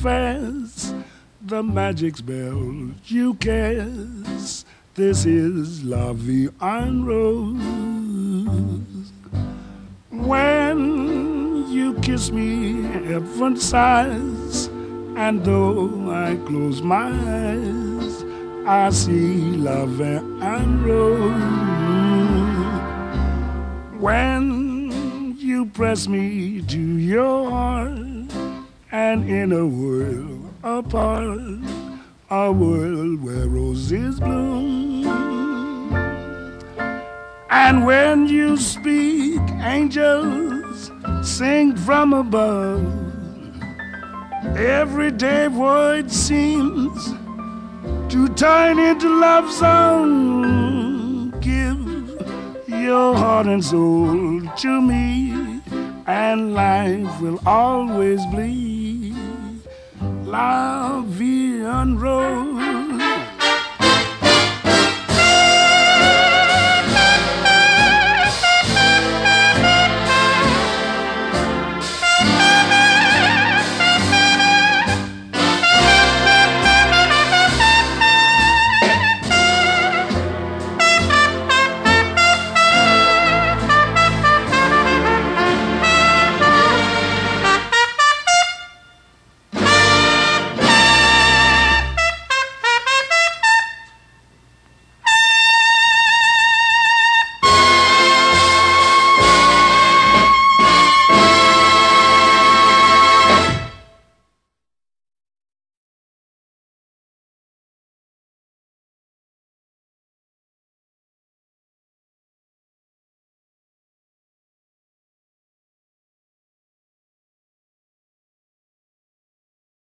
confess the magic spell you cast. This is La Vie en Rose. When you kiss me, heaven sighs, and though I close my eyes, I see La Vie en Rose. When you press me to your heart, and in a world apart, a world where roses bloom. And when you speak, angels sing from above. Everyday void seems to turn into love song. Give your heart and soul to me, and life will always be La Vie en Rose.